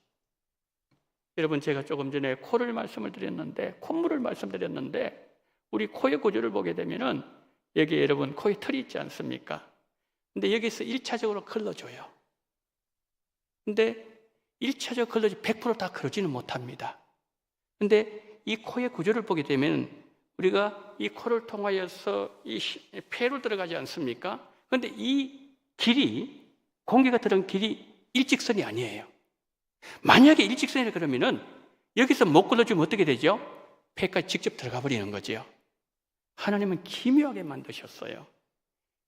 여러분, 제가 조금 전에 코를 말씀을 드렸는데, 콧물을 말씀드렸는데, 우리 코의 구조를 보게 되면은 여기 여러분 코에 털이 있지 않습니까? 근데 여기서 1차적으로 걸러줘요. 근데 1차적으로 걸러지 100% 다 그러지는 못합니다. 근데 이 코의 구조를 보게 되면 우리가 이 코를 통하여서 이 폐로 들어가지 않습니까? 근데 이 길이, 공기가 들어간 길이 일직선이 아니에요. 만약에 일직선이라 그러면은 여기서 못 걸러주면 어떻게 되죠? 폐까지 직접 들어가 버리는 거죠. 하나님은 기묘하게 만드셨어요.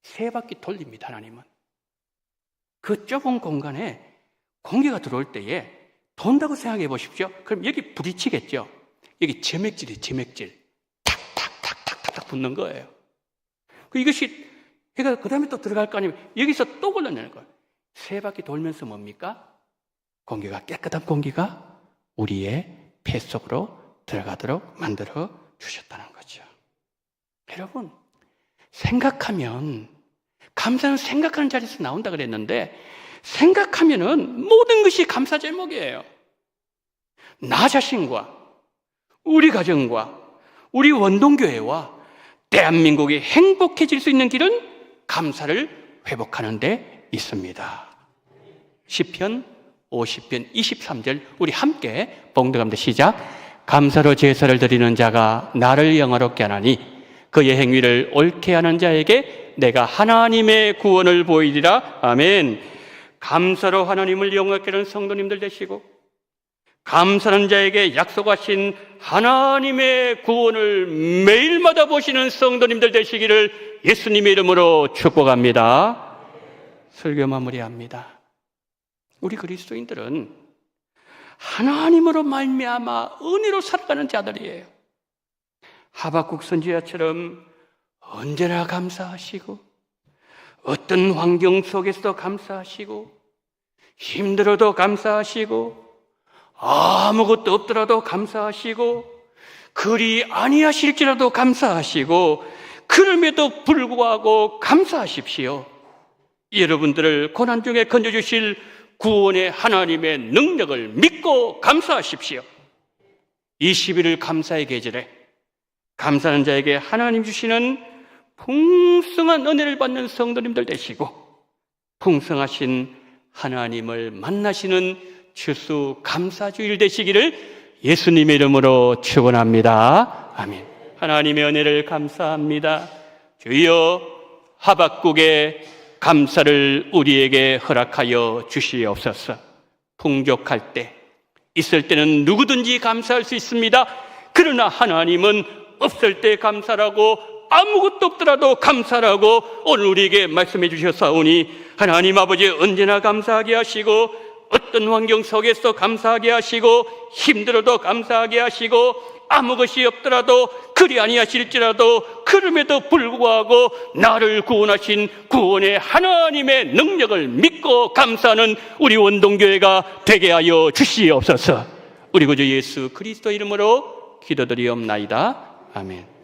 세 바퀴 돌립니다. 하나님은 그 좁은 공간에 공기가 들어올 때에 돈다고 생각해 보십시오. 그럼 여기 부딪히겠죠. 여기 점액질이 점액질 탁탁탁탁탁 붙는 거예요. 이것이 해가 그 다음에 또 들어갈 거 아니면 여기서 또 걸러내는 거예요. 세 바퀴 돌면서 뭡니까? 공기가, 깨끗한 공기가 우리의 폐 속으로 들어가도록 만들어 주셨다는 거죠. 여러분, 생각하면, 감사는 생각하는 자리에서 나온다 그랬는데, 생각하면은 모든 것이 감사 제목이에요. 나 자신과 우리 가정과 우리 원동교회와 대한민국이 행복해질 수 있는 길은 감사를 회복하는 데 있습니다. 시편 50편 23절 우리 함께 봉독합니다. 시작. 감사로 제사를 드리는 자가 나를 영화롭게 하나니 그의 행위를 옳게 하는 자에게 내가 하나님의 구원을 보이리라. 아멘. 감사로 하나님을 영화롭게 하는 성도님들 되시고 감사하는 자에게 약속하신 하나님의 구원을 매일마다 보시는 성도님들 되시기를 예수님의 이름으로 축복합니다. 설교 마무리합니다. 우리 그리스도인들은 하나님으로 말미암아 은혜로 살아가는 자들이에요. 하박국 선지자처럼 언제나 감사하시고 어떤 환경 속에서도 감사하시고 힘들어도 감사하시고 아무것도 없더라도 감사하시고 그리 아니하실지라도 감사하시고 그럼에도 불구하고 감사하십시오. 여러분들을 고난 중에 건져주실 구원의 하나님의 능력을 믿고 감사하십시오. 21일 감사의 계절에 감사하는 자에게 하나님 주시는 풍성한 은혜를 받는 성도님들 되시고 풍성하신 하나님을 만나시는 추수 감사주일 되시기를 예수님의 이름으로 축원합니다. 아멘. 하나님의 은혜를 감사합니다. 주여 하박국의 감사를 우리에게 허락하여 주시옵소서. 풍족할 때, 있을 때는 누구든지 감사할 수 있습니다. 그러나 하나님은 없을 때 감사라고 아무것도 없더라도 감사라고 오늘 우리에게 말씀해 주셨사오니 하나님 아버지 언제나 감사하게 하시고 어떤 환경 속에서 감사하게 하시고 힘들어도 감사하게 하시고 아무 것이 없더라도 그리 아니하실지라도 그럼에도 불구하고 나를 구원하신 구원의 하나님의 능력을 믿고 감사하는 우리 원동교회가 되게 하여 주시옵소서. 우리 구주 예수 그리스도 이름으로 기도드리옵나이다. 아멘.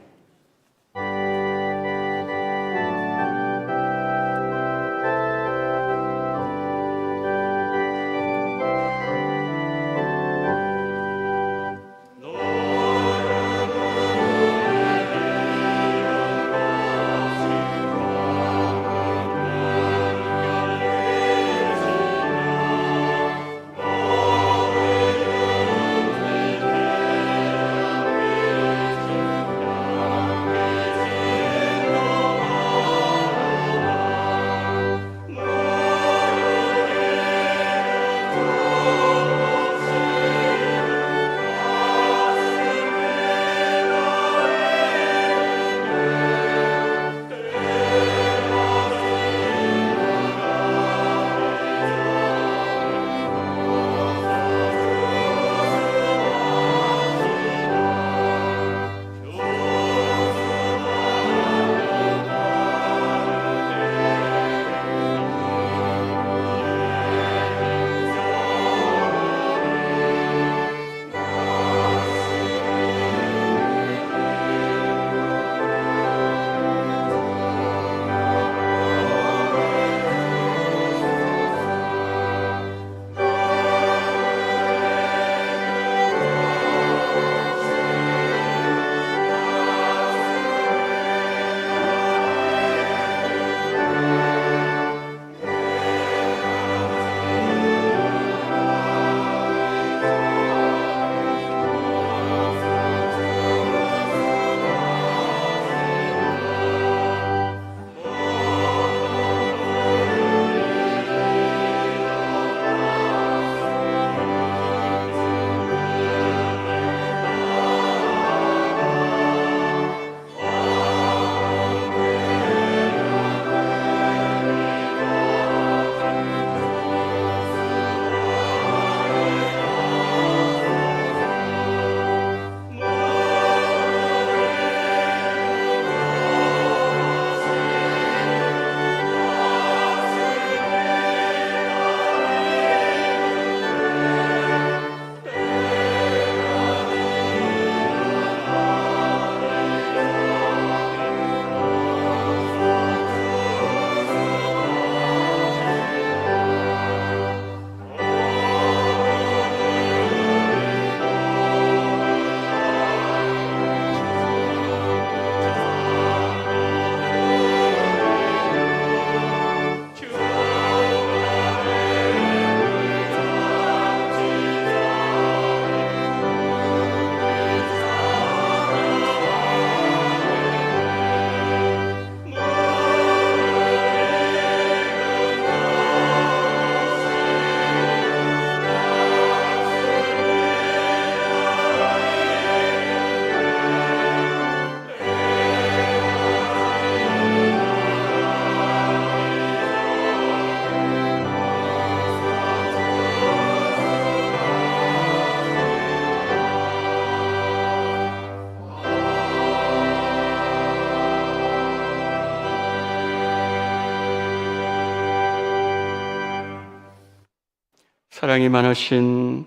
사랑이 많으신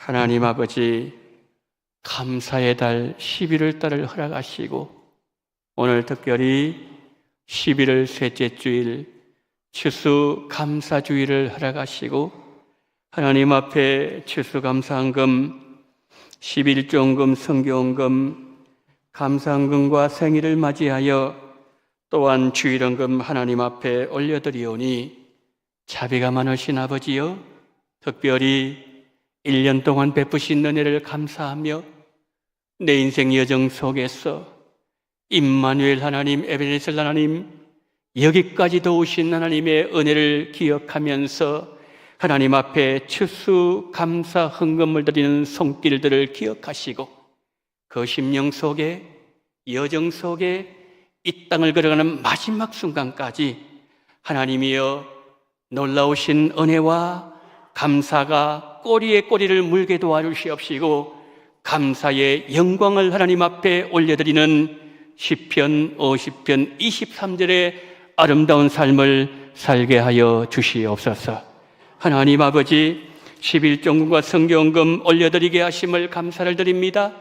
하나님 아버지, 감사의 달 11월 달을 허락하시고 오늘 특별히 11월 셋째 주일 추수 감사주일을 허락하시고 하나님 앞에 추수감사헌금, 11조헌금, 성교헌금, 감사헌금과 생일을 맞이하여 또한 주일헌금 하나님 앞에 올려드리오니 자비가 많으신 아버지여, 특별히 1년 동안 베푸신 은혜를 감사하며 내 인생 여정 속에서 임마누엘 하나님, 에베네셀 하나님, 여기까지도 오신 하나님의 은혜를 기억하면서 하나님 앞에 추수 감사 헌금을 드리는 손길들을 기억하시고 그 심령 속에, 여정 속에 이 땅을 걸어가는 마지막 순간까지 하나님이여 놀라우신 은혜와 감사가 꼬리에 꼬리를 물게 도와주시옵시고 감사의 영광을 하나님 앞에 올려드리는 시편 50편 23절의 아름다운 삶을 살게 하여 주시옵소서. 하나님 아버지, 11조헌금과 성교헌금 올려드리게 하심을 감사를 드립니다.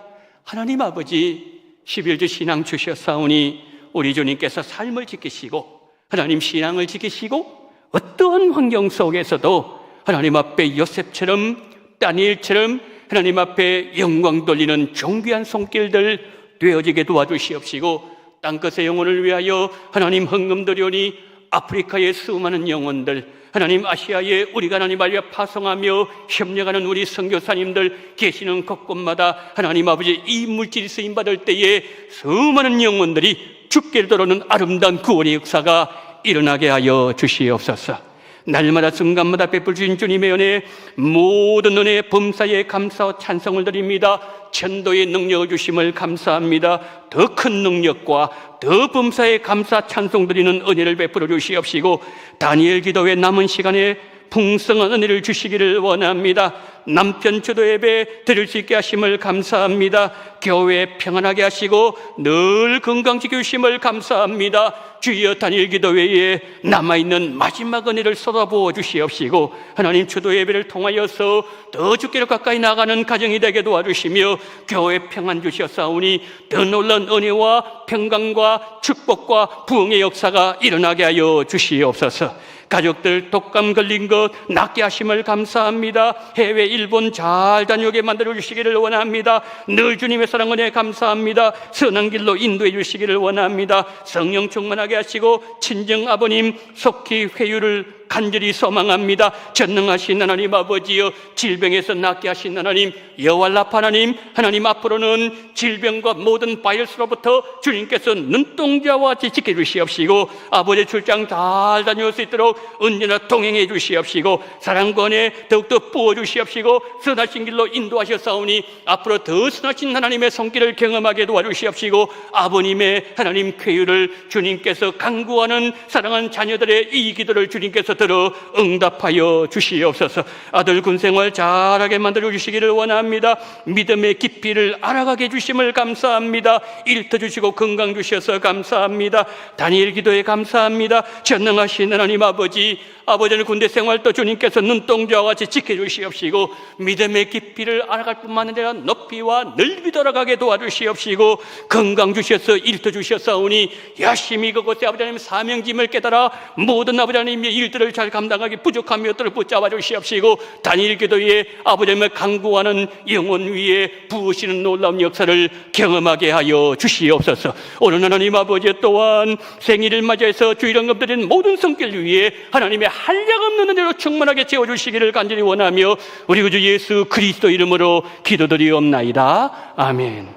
하나님 아버지, 11주 신앙 주셨사오니 우리 주님께서 삶을 지키시고 하나님 신앙을 지키시고 어떠한 환경 속에서도 하나님 앞에 요셉처럼 다니엘처럼 하나님 앞에 영광 돌리는 존귀한 손길들 되어지게 도와주시옵시고 땅끝의 영혼을 위하여 하나님 헌금 드리오니 아프리카의 수많은 영혼들, 하나님 아시아에 우리가 하나님 알려 파송하며 협력하는 우리 선교사님들 계시는 곳곳마다 하나님 아버지 이 물질이 쓰임받을 때에 수많은 영혼들이 죽게 도로는 아름다운 구원의 역사가 일어나게 하여 주시옵소서. 날마다 순간마다 베풀 주신 주님의 은혜, 모든 은혜 범사에 감사와 찬송을 드립니다. 천도의 능력을 주심을 감사합니다. 더 큰 능력과 더 범사에 감사 찬송 드리는 은혜를 베풀어 주시옵시고 다니엘 기도회 남은 시간에 풍성한 은혜를 주시기를 원합니다. 남편 주도 예배 드릴 수 있게 하심을 감사합니다. 교회 평안하게 하시고 늘 건강 지켜주심을 감사합니다. 주여 다니엘 기도회에 남아있는 마지막 은혜를 쏟아부어 주시옵시고 하나님 주도 예배를 통하여서 더 주께로 가까이 나가는 가정이 되게 도와주시며 교회 평안 주셨사오니 더 놀라운 은혜와 평강과 축복과 부흥의 역사가 일어나게 하여 주시옵소서. 가족들 독감 걸린 것 낫게 하심을 감사합니다. 해외 일본 잘 다녀오게 만들어 주시기를 원합니다. 늘 주님의 사랑 은혜 감사합니다. 선한 길로 인도해 주시기를 원합니다. 성령 충만하게 하시고 친정 아버님 속히 회유를 간절히 소망합니다. 전능하신 하나님 아버지여, 질병에서 낫게 하신 하나님, 여호와라파 하나님, 하나님 앞으로는 질병과 모든 바이러스로부터 주님께서 눈동자와 같이 지켜주시옵시고 아버지의 출장 잘 다녀올 수 있도록 언제나 동행해 주시옵시고 사랑과 은혜 더욱더 부어주시옵시고 선하신 길로 인도하셨사오니 앞으로 더 선하신 하나님의 손길을 경험하게 도와주시옵시고 아버님의 하나님 쾌유를 주님께서 간구하는 사랑하는 자녀들의 이 기도를 주님께서 들어 응답하여 주시옵소서. 아들 군생활 잘하게 만들어 주시기를 원합니다. 믿음의 깊이를 알아가게 해주심을 감사합니다. 일터 주시고 건강 주셔서 감사합니다. 다니엘 기도에 감사합니다. 전능하신 하나님 아버지, 아버지는 군대 생활도 주님께서 눈동자와 같이 지켜주시옵시고 믿음의 깊이를 알아갈 뿐만 아니라 높이와 넓이 돌아가게 도와주시옵시고 건강 주셔서 일터 주셨사오니 열심히 그곳에 아버지 하나님 사명짐을 깨달아 모든 아버지 하나님의 일들을 잘 감당하기 부족한 것들을 붙잡아 주시옵시고 다니엘 기도에 아버지 하나님을 간구하는 영혼 위에 부으시는 놀라운 역사를 경험하게 하여 주시옵소서. 오늘 하나님 아버지 또한 생일을 맞이해서 주일헌금 드리는 모든 성길 위에 하나님의 한량없는 은혜로 충만하게 채워주시기를 간절히 원하며 우리 구주 예수 그리스도 이름으로 기도드리옵나이다. 아멘.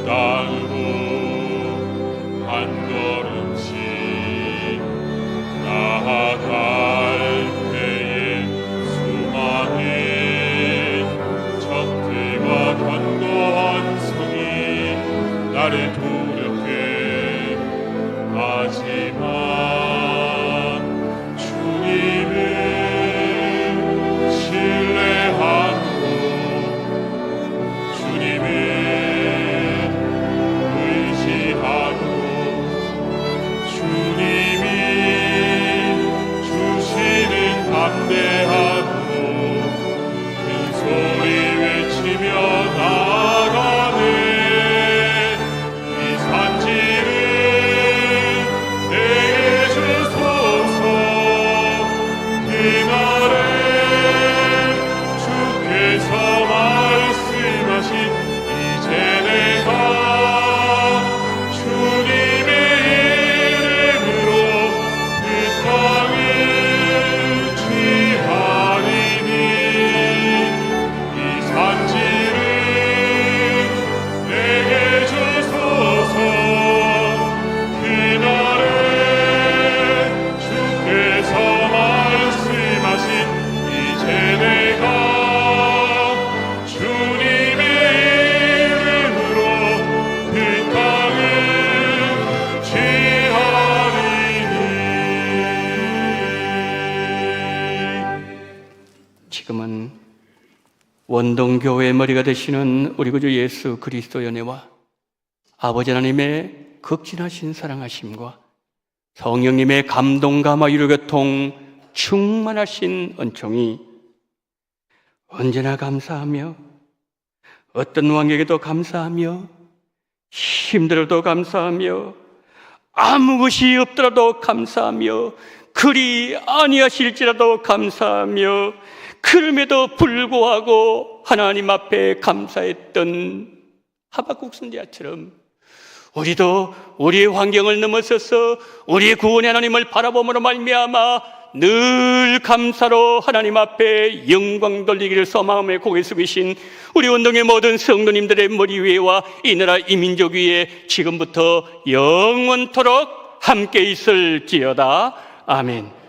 땅으로 한 걸음씩 나아갈 때에 수많은 적들과 견고한 성이 나를 두렵게 하지만 주님을 신뢰하 원동교회의 머리가 되시는 우리 구주 예수 그리스도의 은혜와 아버지 하나님의 극진하신 사랑하심과 성령님의 감동, 감화, 위로, 교통 충만하신 은총이 언제나 감사하며 어떤 환경에도 감사하며 힘들어도 감사하며 아무 것이 없더라도 감사하며 그리 아니하실지라도 감사하며 그럼에도 불구하고 하나님 앞에 감사했던 하박국 선지자처럼 우리도 우리의 환경을 넘어서서 우리의 구원의 하나님을 바라봄으로 말미암아 늘 감사로 하나님 앞에 영광 돌리기를 소망하며 고개 숙이신 우리 운동의 모든 성도님들의 머리 위에와 이 나라 이 민족 위에 지금부터 영원토록 함께 있을지어다. 아멘.